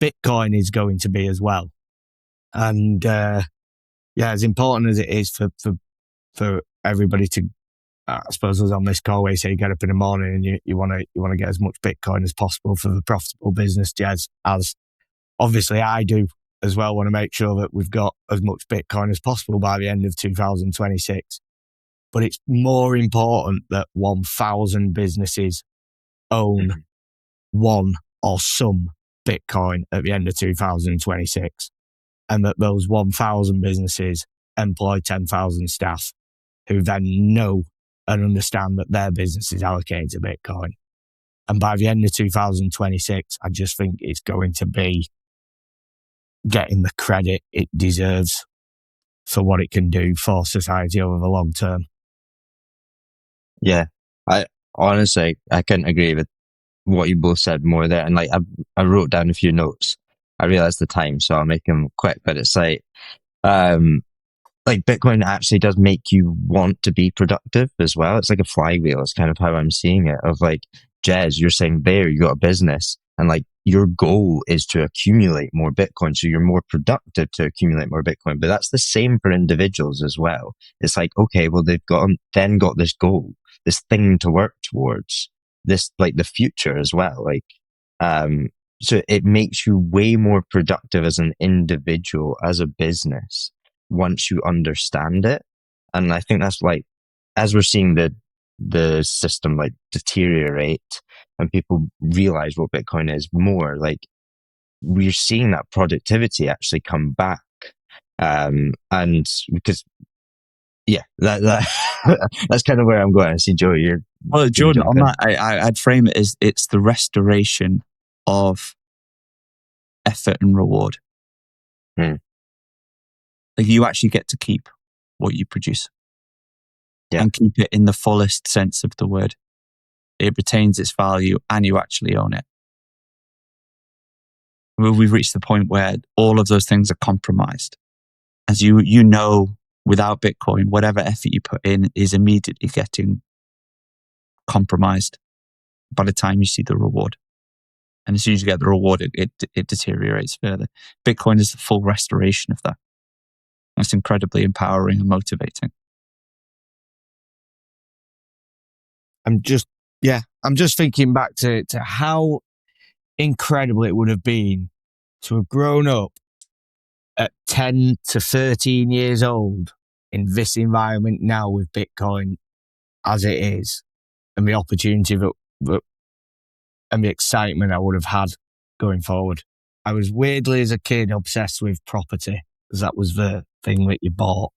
Bitcoin is going to be as well. And as important as it is for everybody to, I suppose, as on this call where you say you get up in the morning and you want to get as much Bitcoin as possible for the profitable business, Jez, as obviously I do as well, want to make sure that we've got as much Bitcoin as possible by the end of 2026. But it's more important that 1,000 businesses own one or some Bitcoin at the end of 2026, and that those 1,000 businesses employ 10,000 staff who then know and understand that their business is allocated to Bitcoin. And by the end of 2026, I just think it's going to be getting the credit it deserves for what it can do for society over the long term. Yeah, I honestly, I couldn't agree with what you both said more there. And like, I wrote down a few notes. I realized the time, so I'll make them quick. But it's like Bitcoin actually does make you want to be productive as well. It's like a flywheel. It's kind of how I'm seeing it. Of like, Jez, you're saying there, you got a business, and like your goal is to accumulate more Bitcoin, so you're more productive to accumulate more Bitcoin. But that's the same for individuals as well. It's like, okay, well, they've got this goal, this thing to work towards, this like the future as well. Like, so it makes you way more productive as an individual, as a business, once you understand it. And I think that's like, as we're seeing the system like deteriorate and people realize what Bitcoin is more, like we're seeing that productivity actually come back. And because, yeah, that that's kind of where I'm going. I see Joe, Well, Jordan, on that, I'd frame it as it's the restoration of effort and reward. Like you actually get to keep what you produce, and keep it in the fullest sense of the word. It retains its value, and you actually own it. We've reached the point where all of those things are compromised, as you know. Without Bitcoin, whatever effort you put in is immediately getting compromised by the time you see the reward. And as soon as you get the reward, it deteriorates further. Bitcoin is the full restoration of that. It's incredibly empowering and motivating. I'm just thinking back to how incredible it would have been to have grown up at 10 to 13 years old in this environment now with Bitcoin as it is, and the opportunity that and the excitement I would have had going forward. I was weirdly as a kid obsessed with property, because that was the thing that you bought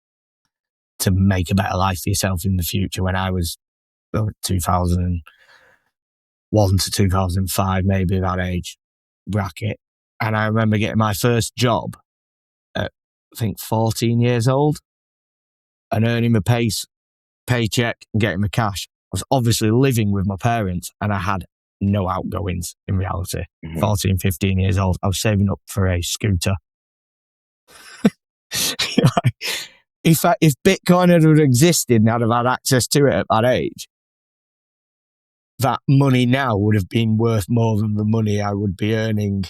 to make a better life for yourself in the future. When I was 2001 to 2005, maybe that age bracket. And I remember getting my first job at, I think, 14 years old, and earning my paycheck and getting my cash. I was obviously living with my parents, and I had no outgoings in reality. 14, 15 years old. I was saving up for a scooter. If Bitcoin had existed and I'd have had access to it at that age, that money now would have been worth more than the money I would be earning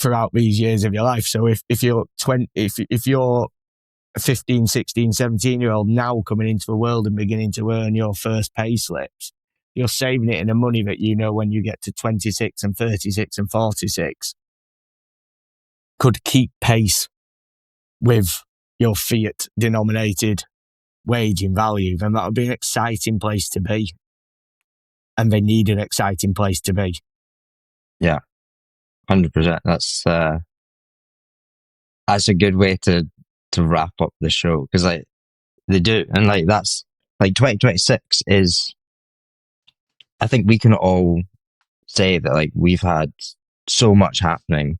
throughout these years of your life. So if you're a 15, 16, 17-year-old now coming into the world and beginning to earn your first pay slips, you're saving it in a money that you know when you get to 26 and 36 and 46 could keep pace with your fiat denominated wage in value. Then that would be an exciting place to be. And they need an exciting place to be. Yeah, 100%. That's a good way to wrap up the show, because like they do, and like that's like 2026 is. I think we can all say that like we've had so much happening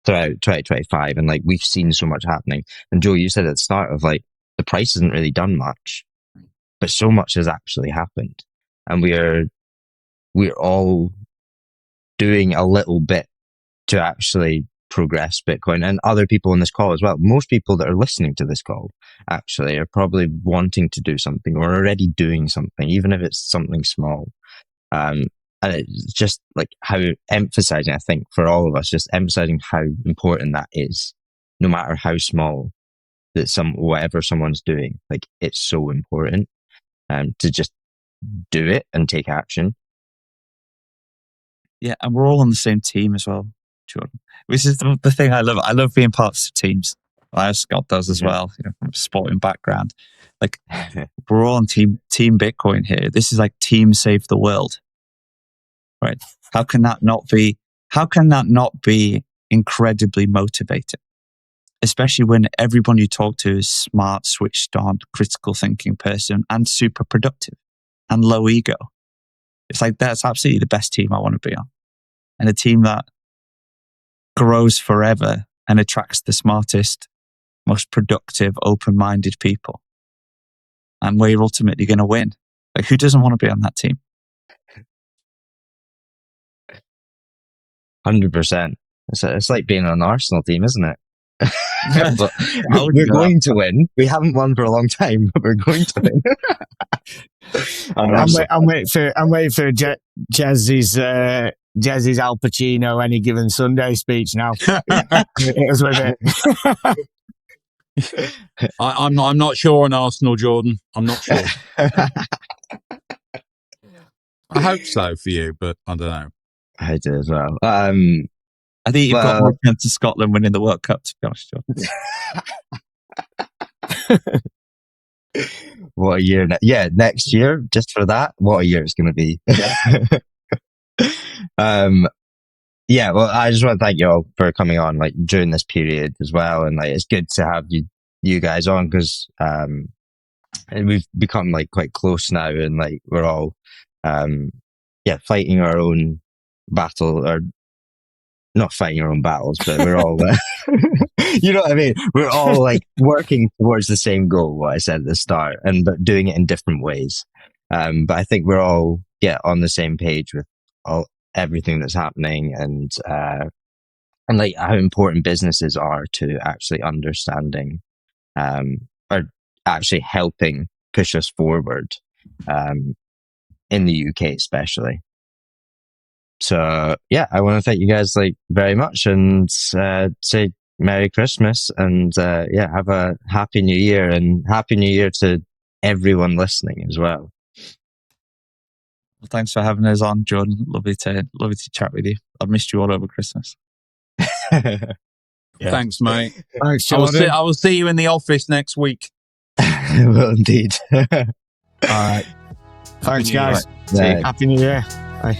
throughout 2025, and like we've seen so much happening. And Joe, you said at the start of like the price hasn't really done much. but so much has actually happened, and we're all doing a little bit to actually progress Bitcoin, and other people on this call as well. Most people that are listening to this call actually are probably wanting to do something or already doing something, even if it's something small. And it's just like how emphasizing, I think, for all of us, just emphasizing how important that is, no matter how small that whatever someone's doing, like it's so important to just do it and take action. Yeah, and we're all on the same team as well, Jordan. Which is the thing I love. I love being part of teams. As Scott does as well, from a sporting background. Like we're all on team Bitcoin here. This is like team save the world, right? How can that not be incredibly motivating? Especially when everyone you talk to is smart, switched on, critical thinking person, and super productive and low ego. It's like that's absolutely the best team I want to be on, and a team that grows forever and attracts the smartest, most productive, open-minded people, and where you're ultimately going to win. Like, who doesn't want to be on that team? 100%. It's like being on an Arsenal team, isn't it? But we're going to win. We haven't won for a long time, but we're going to win. I'm waiting for Jazzy's Al Pacino any given Sunday speech now. It was with it. I'm not sure on Arsenal, Jordan. I'm not sure. I hope so for you, but I don't know. I do as well. I think you've got more chance of Scotland winning the World Cup, to be honest, Jordan. What a year. Next year, just for that, what a year it's going to be. Well, I just want to thank you all for coming on, like, during this period as well. And like, it's good to have you guys on because, we've become like quite close now, and like, we're all, fighting our own battle, or not fighting our own battles, but we're all, you know what I mean? We're all like working towards the same goal, what I said at the start, but doing it in different ways. But I think we're all, on the same page with everything that's happening, and like how important businesses are to actually understanding, or actually helping push us forward, in the UK especially. So I want to thank you guys like very much, and say Merry Christmas, and have a Happy New Year, and Happy New Year to everyone listening as well. Well, thanks for having us on, Jordan. Lovely to chat with you. I've missed you all over Christmas. Thanks, mate. Thanks, Jordan. I will see you in the office next week. Well, indeed. All right. Thanks, guys. Happy New Year. Happy New Year. Bye.